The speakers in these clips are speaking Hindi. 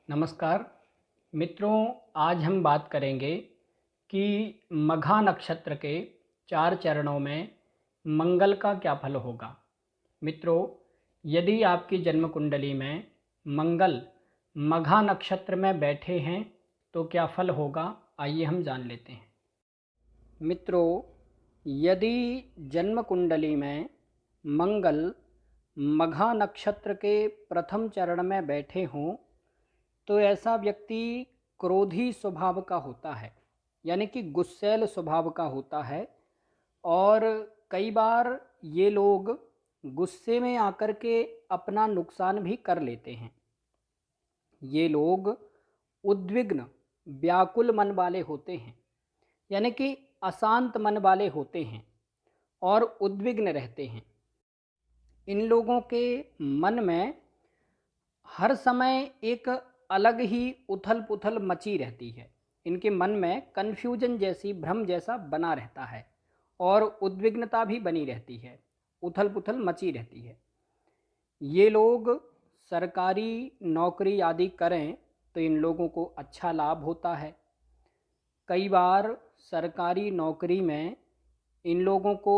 नमस्कार मित्रों, आज हम बात करेंगे कि मघा नक्षत्र के 4 चरणों में मंगल का क्या फल होगा। मित्रों, यदि आपकी जन्म कुंडली में मंगल मघा नक्षत्र में बैठे हैं तो क्या फल होगा, आइए हम जान लेते हैं। मित्रों, यदि जन्म कुंडली में मंगल मघा नक्षत्र के प्रथम चरण में बैठे हों तो ऐसा व्यक्ति क्रोधी स्वभाव का होता है, यानी कि गुस्सैल स्वभाव का होता है। और कई बार ये लोग गुस्से में आकर के अपना नुकसान भी कर लेते हैं। ये लोग उद्विग्न व्याकुल मन वाले होते हैं, यानी कि अशांत मन वाले होते हैं और उद्विग्न रहते हैं। इन लोगों के मन में हर समय एक अलग ही उथल पुथल मची रहती है। इनके मन में कन्फ्यूजन जैसी, भ्रम जैसा बना रहता है और उद्विग्नता भी बनी रहती है, उथल पुथल मची रहती है। ये लोग सरकारी नौकरी आदि करें तो इन लोगों को अच्छा लाभ होता है। कई बार सरकारी नौकरी में इन लोगों को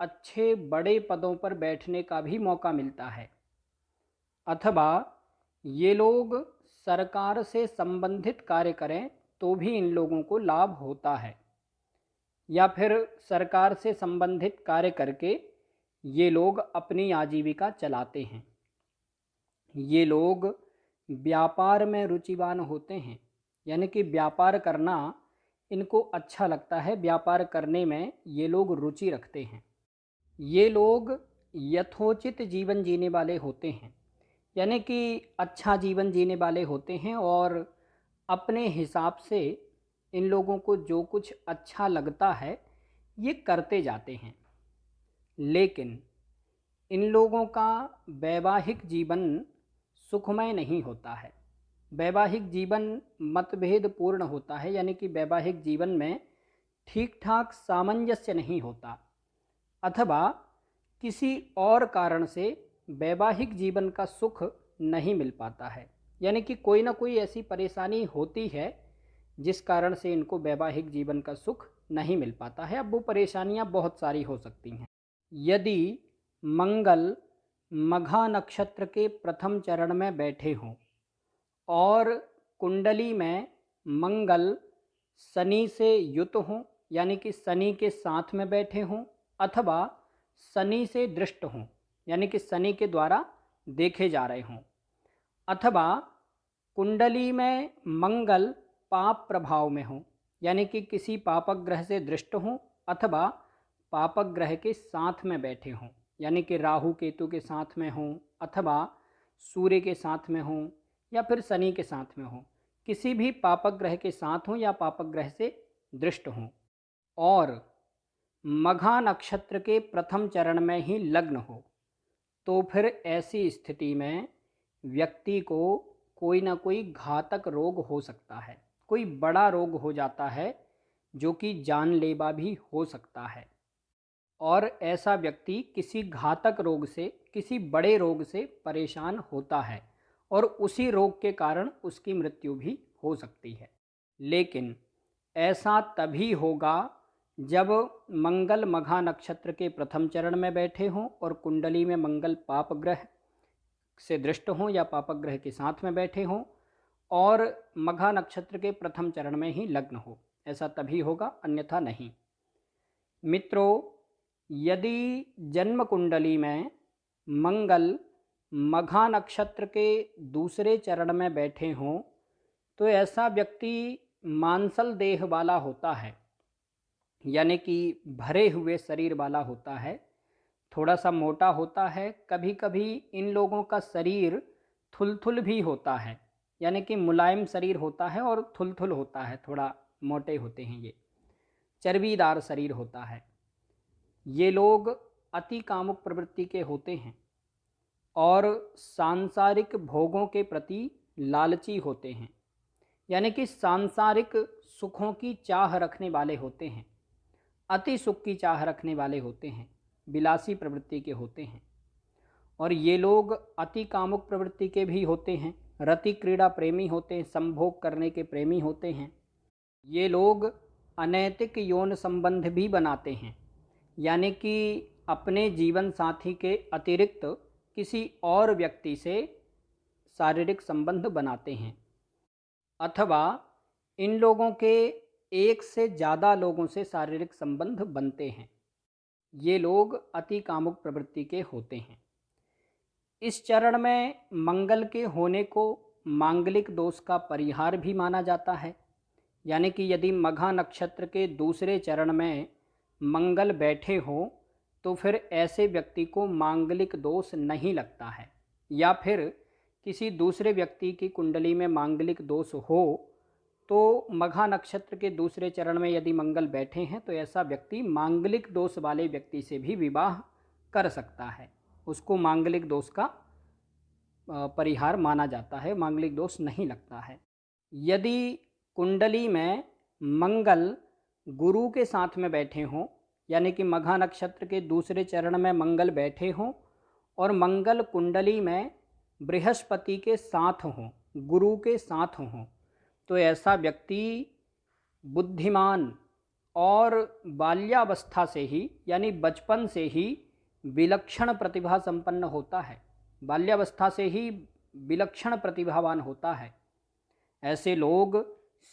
अच्छे बड़े पदों पर बैठने का भी मौका मिलता है, अथवा ये लोग सरकार से संबंधित कार्य करें तो भी इन लोगों को लाभ होता है, या फिर सरकार से संबंधित कार्य करके ये लोग अपनी आजीविका चलाते हैं। ये लोग व्यापार में रुचिवान होते हैं, यानी कि व्यापार करना इनको अच्छा लगता है, व्यापार करने में ये लोग रुचि रखते हैं। ये लोग यथोचित जीवन जीने वाले होते हैं, यानी कि अच्छा जीवन जीने वाले होते हैं और अपने हिसाब से इन लोगों को जो कुछ अच्छा लगता है ये करते जाते हैं। लेकिन इन लोगों का वैवाहिक जीवन सुखमय नहीं होता है। वैवाहिक जीवन मतभेद पूर्ण होता है, यानी कि वैवाहिक जीवन में ठीक ठाक सामंजस्य नहीं होता, अथवा किसी और कारण से वैवाहिक जीवन का सुख नहीं मिल पाता है, यानी कि कोई ना कोई ऐसी परेशानी होती है जिस कारण से इनको वैवाहिक जीवन का सुख नहीं मिल पाता है। अब वो परेशानियां बहुत सारी हो सकती हैं। यदि मंगल मघा नक्षत्र के प्रथम चरण में बैठे हों और कुंडली में मंगल शनि से युत हों, यानी कि शनि के साथ में बैठे हों, अथवा शनि से दृष्ट हों, यानी कि शनि के द्वारा देखे जा रहे हों, अथवा कुंडली में मंगल पाप प्रभाव में हो, यानी कि किसी पापक ग्रह से दृष्ट हों, अथवा पापक ग्रह के साथ में बैठे हों, यानी कि राहु केतु के साथ में हों, अथवा सूर्य के साथ में हों, या फिर शनि के साथ में हों। किसी भी पापक ग्रह के साथ हों या पापक ग्रह से दृष्ट हों और मघा नक्षत्र के प्रथम चरण में ही लग्न हो, तो फिर ऐसी स्थिति में व्यक्ति को कोई ना कोई घातक रोग हो सकता है, कोई बड़ा रोग हो जाता है जो कि जानलेवा भी हो सकता है। और ऐसा व्यक्ति किसी घातक रोग से, किसी बड़े रोग से परेशान होता है और उसी रोग के कारण उसकी मृत्यु भी हो सकती है। लेकिन ऐसा तभी होगा जब मंगल मघा नक्षत्र के प्रथम चरण में बैठे हों और कुंडली में मंगल पाप ग्रह से दृष्ट हों या पापक ग्रह के साथ में बैठे हों और मघा नक्षत्र के प्रथम चरण में ही लग्न हो। ऐसा तभी होगा, अन्यथा नहीं। मित्रों, यदि जन्म कुंडली में मंगल मघा नक्षत्र के दूसरे चरण में बैठे हों तो ऐसा व्यक्ति मांसल देह वाला होता है, यानी कि भरे हुए शरीर वाला होता है, थोड़ा सा मोटा होता है। कभी कभी इन लोगों का शरीर थुलथुल भी होता है, यानी कि मुलायम शरीर होता है और थुलथुल होता है, थोड़ा मोटे होते हैं, ये चर्बीदार शरीर होता है। ये लोग अति कामुक प्रवृत्ति के होते हैं और सांसारिक भोगों के प्रति लालची होते हैं, यानी कि सांसारिक सुखों की चाह रखने वाले होते हैं, अति सुख की चाह रखने वाले होते हैं, विलासी प्रवृत्ति के होते हैं। और ये लोग अति कामुक प्रवृत्ति के भी होते हैं, रति क्रीड़ा प्रेमी होते हैं, संभोग करने के प्रेमी होते हैं। ये लोग अनैतिक यौन संबंध भी बनाते हैं, यानी कि अपने जीवन साथी के अतिरिक्त किसी और व्यक्ति से शारीरिक संबंध बनाते हैं, अथवा इन लोगों के एक से ज़्यादा लोगों से शारीरिक संबंध बनते हैं। ये लोग अति कामुक प्रवृत्ति के होते हैं। इस चरण में मंगल के होने को मांगलिक दोष का परिहार भी माना जाता है, यानी कि यदि मघा नक्षत्र के दूसरे चरण में मंगल बैठे हो तो फिर ऐसे व्यक्ति को मांगलिक दोष नहीं लगता है, या फिर किसी दूसरे व्यक्ति की कुंडली में मांगलिक दोष हो तो मघा नक्षत्र के दूसरे चरण में यदि मंगल बैठे हैं तो ऐसा व्यक्ति मांगलिक दोष वाले व्यक्ति से भी विवाह कर सकता है, उसको मांगलिक दोष का परिहार माना जाता है, मांगलिक दोष नहीं लगता है। यदि कुंडली में मंगल गुरु के साथ में बैठे हों, यानी कि मघा नक्षत्र के दूसरे चरण में मंगल बैठे हों और मंगल कुंडली में बृहस्पति के साथ हों, गुरु के साथ हों, तो ऐसा व्यक्ति बुद्धिमान और बाल्यावस्था से ही, यानी बचपन से ही विलक्षण प्रतिभा संपन्न होता है, बाल्यावस्था से ही विलक्षण प्रतिभावान होता है। ऐसे लोग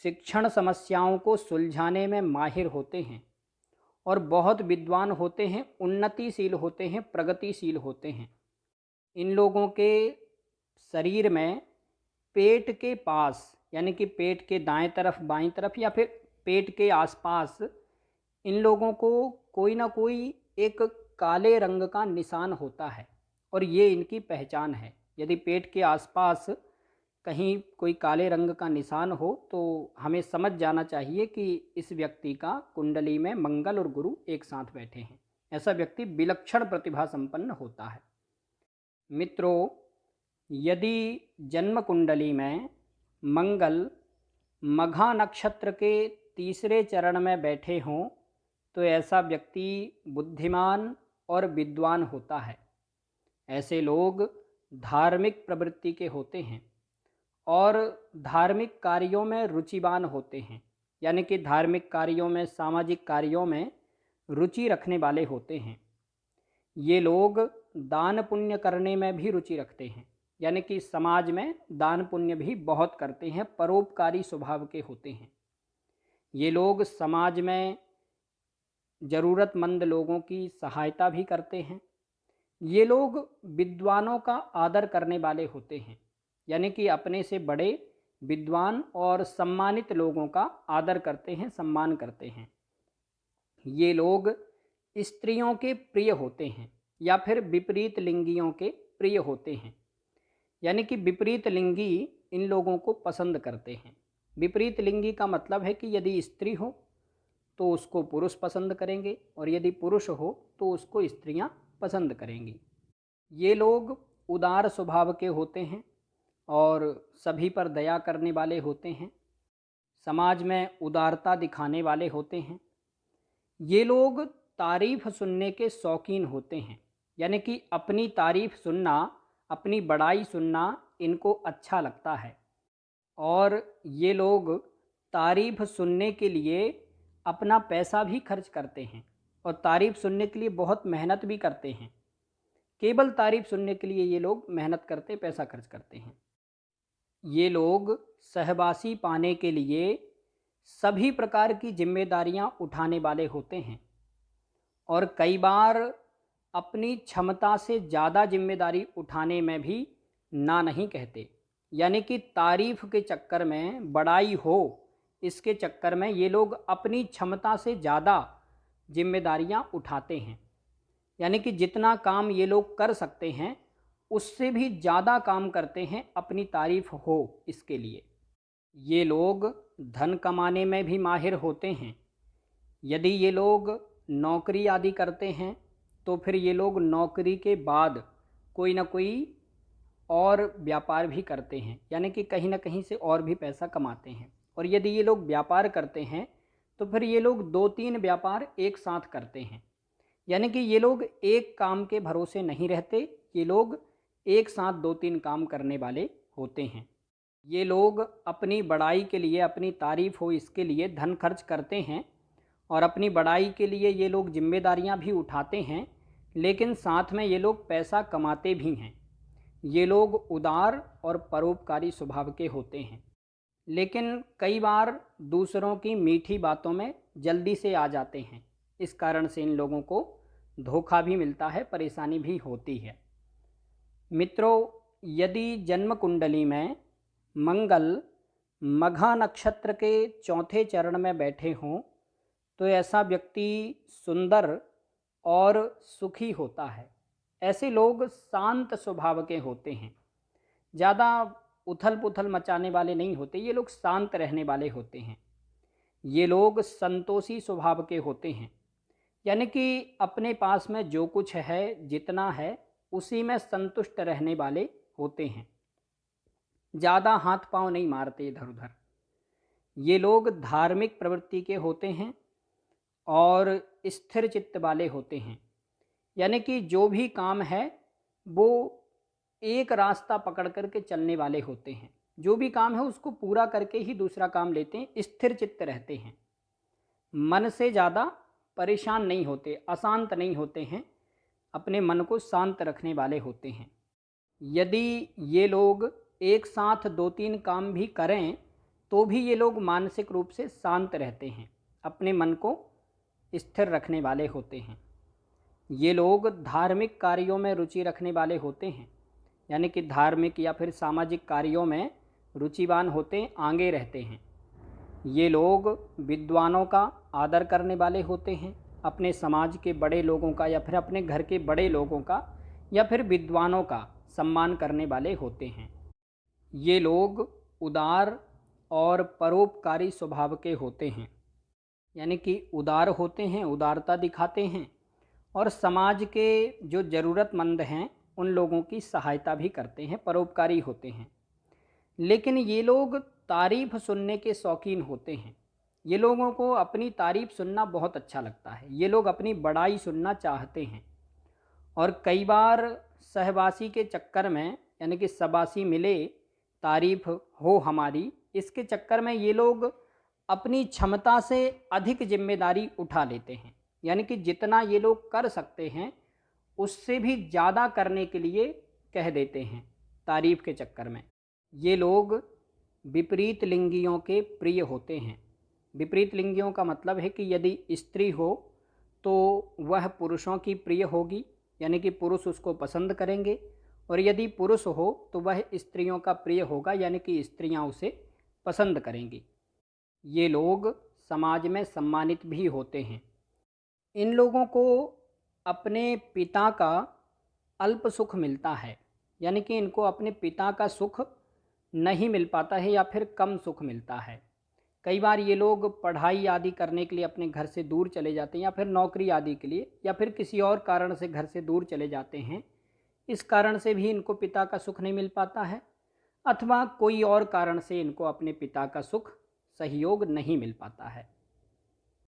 शिक्षण समस्याओं को सुलझाने में माहिर होते हैं और बहुत विद्वान होते हैं, उन्नतिशील होते हैं, प्रगतिशील होते हैं। इन लोगों के शरीर में पेट के पास, यानी कि पेट के दाएं तरफ, बाईं तरफ या फिर पेट के आसपास इन लोगों को कोई ना कोई एक काले रंग का निशान होता है और ये इनकी पहचान है। यदि पेट के आसपास कहीं कोई काले रंग का निशान हो तो हमें समझ जाना चाहिए कि इस व्यक्ति का कुंडली में मंगल और गुरु एक साथ बैठे हैं, ऐसा व्यक्ति विलक्षण प्रतिभा संपन्न होता है। मित्रों, यदि जन्म कुंडली में मंगल मघा नक्षत्र के तीसरे चरण में बैठे हों तो ऐसा व्यक्ति बुद्धिमान और विद्वान होता है। ऐसे लोग धार्मिक प्रवृत्ति के होते हैं और धार्मिक कार्यों में रुचिवान होते हैं, यानी कि धार्मिक कार्यों में, सामाजिक कार्यों में रुचि रखने वाले होते हैं। ये लोग दान पुण्य करने में भी रुचि रखते हैं, यानी कि समाज में दान पुण्य भी बहुत करते हैं, परोपकारी स्वभाव के होते हैं। ये लोग समाज में ज़रूरतमंद लोगों की सहायता भी करते हैं। ये लोग विद्वानों का आदर करने वाले होते हैं, यानी कि अपने से बड़े विद्वान और सम्मानित लोगों का आदर करते हैं, सम्मान करते हैं। ये लोग स्त्रियों के प्रिय होते हैं या फिर विपरीत लिंगियों के प्रिय होते हैं, यानी कि विपरीत लिंगी इन लोगों को पसंद करते हैं। विपरीत लिंगी का मतलब है कि यदि स्त्री हो तो उसको पुरुष पसंद करेंगे और यदि पुरुष हो तो उसको स्त्रियां पसंद करेंगी। ये लोग उदार स्वभाव के होते हैं और सभी पर दया करने वाले होते हैं, समाज में उदारता दिखाने वाले होते हैं। ये लोग तारीफ़ सुनने के शौकीन होते हैं, यानी कि अपनी तारीफ़ सुनना, अपनी बड़ाई सुनना इनको अच्छा लगता है और ये लोग तारीफ़ सुनने के लिए अपना पैसा भी खर्च करते हैं और तारीफ़ सुनने के लिए बहुत मेहनत भी करते हैं। केवल तारीफ़ सुनने के लिए ये लोग मेहनत करते, पैसा खर्च करते हैं। ये लोग सहवासी पाने के लिए सभी प्रकार की जिम्मेदारियां उठाने वाले होते हैं और कई बार अपनी क्षमता से ज़्यादा जिम्मेदारी उठाने में भी ना नहीं कहते, यानी कि तारीफ़ के चक्कर में, बड़ाई हो इसके चक्कर में ये लोग अपनी क्षमता से ज़्यादा जिम्मेदारियां उठाते हैं, यानी कि जितना काम ये लोग कर सकते हैं उससे भी ज़्यादा काम करते हैं अपनी तारीफ़ हो इसके लिए। ये लोग धन कमाने में भी माहिर होते हैं। यदि ये लोग नौकरी आदि करते हैं तो फिर ये लोग नौकरी के बाद कोई ना कोई और व्यापार भी करते हैं, यानी कि कहीं ना कहीं से और भी पैसा कमाते हैं। और यदि ये लोग व्यापार करते हैं तो फिर ये लोग 2-3 व्यापार एक साथ करते हैं, यानी कि ये लोग एक काम के भरोसे नहीं रहते, ये लोग एक साथ 2-3 काम करने वाले होते हैं। ये लोग अपनी बड़ाई के लिए, अपनी तारीफ हो इसके लिए धन खर्च करते हैं और अपनी बड़ाई के लिए ये लोग जिम्मेदारियां भी उठाते हैं, लेकिन साथ में ये लोग पैसा कमाते भी हैं। ये लोग उदार और परोपकारी स्वभाव के होते हैं, लेकिन कई बार दूसरों की मीठी बातों में जल्दी से आ जाते हैं। इस कारण से इन लोगों को धोखा भी मिलता है, परेशानी भी होती है। मित्रों, यदि जन्म कुंडली में मंगल मघा नक्षत्र के चौथे चरण में बैठे हों तो ऐसा व्यक्ति सुंदर और सुखी होता है। ऐसे लोग शांत स्वभाव के होते हैं, ज़्यादा उथल पुथल मचाने वाले नहीं होते, ये लोग शांत रहने वाले होते हैं। ये लोग संतोषी स्वभाव के होते हैं, यानी कि अपने पास में जो कुछ है, जितना है, उसी में संतुष्ट रहने वाले होते हैं। ज़्यादा हाथ पांव नहीं मारते इधर उधर। ये लोग धार्मिक प्रवृत्ति के होते हैं और स्थिर चित्त वाले होते हैं, यानी कि जो भी काम है वो एक रास्ता पकड़ करके चलने वाले होते हैं। जो भी काम है उसको पूरा करके ही दूसरा काम लेते हैं, स्थिर चित्त रहते हैं, मन से ज़्यादा परेशान नहीं होते, अशांत नहीं होते हैं, अपने मन को शांत रखने वाले होते हैं। यदि ये लोग एक साथ 2-3 काम भी करें तो भी ये लोग मानसिक रूप से शांत रहते हैं, अपने मन को स्थिर रखने वाले होते हैं। ये लोग धार्मिक कार्यों में रुचि रखने वाले होते हैं, यानी कि धार्मिक या फिर सामाजिक कार्यों में रुचिवान होते हैं, आगे रहते हैं। ये लोग विद्वानों का आदर करने वाले होते हैं, अपने समाज के बड़े लोगों का या फिर अपने घर के बड़े लोगों का या फिर विद्वानों का सम्मान करने वाले होते हैं। ये लोग उदार और परोपकारी स्वभाव के होते हैं, यानी कि उदार होते हैं, उदारता दिखाते हैं और समाज के जो ज़रूरतमंद हैं उन लोगों की सहायता भी करते हैं, परोपकारी होते हैं। लेकिन ये लोग तारीफ़ सुनने के शौकीन होते हैं। ये लोगों को अपनी तारीफ़ सुनना बहुत अच्छा लगता है, ये लोग अपनी बड़ाई सुनना चाहते हैं और कई बार सहवासी के चक्कर में, यानी कि शाबाशी मिले, तारीफ़ हो हमारी, इसके चक्कर में ये लोग अपनी क्षमता से अधिक जिम्मेदारी उठा लेते हैं, यानी कि जितना ये लोग कर सकते हैं उससे भी ज़्यादा करने के लिए कह देते हैं तारीफ़ के चक्कर में। ये लोग विपरीत लिंगियों के प्रिय होते हैं। विपरीत लिंगियों का मतलब है कि यदि स्त्री हो तो वह पुरुषों की प्रिय होगी, यानी कि पुरुष उसको पसंद करेंगे, और यदि पुरुष हो तो वह स्त्रियों का प्रिय होगा, यानी कि स्त्रियां उसे पसंद करेंगी। ये लोग समाज में सम्मानित भी होते हैं। इन लोगों को अपने पिता का अल्प सुख मिलता है, यानी कि इनको अपने पिता का सुख नहीं मिल पाता है या फिर कम सुख मिलता है। कई बार ये लोग पढ़ाई आदि करने के लिए अपने घर से दूर चले जाते हैं या फिर नौकरी आदि के लिए या फिर किसी और कारण से घर से दूर चले जाते हैं। इस कारण से भी इनको पिता का सुख नहीं मिल पाता है, अथवा कोई और कारण से इनको अपने पिता का सुख, सहयोग नहीं मिल पाता है।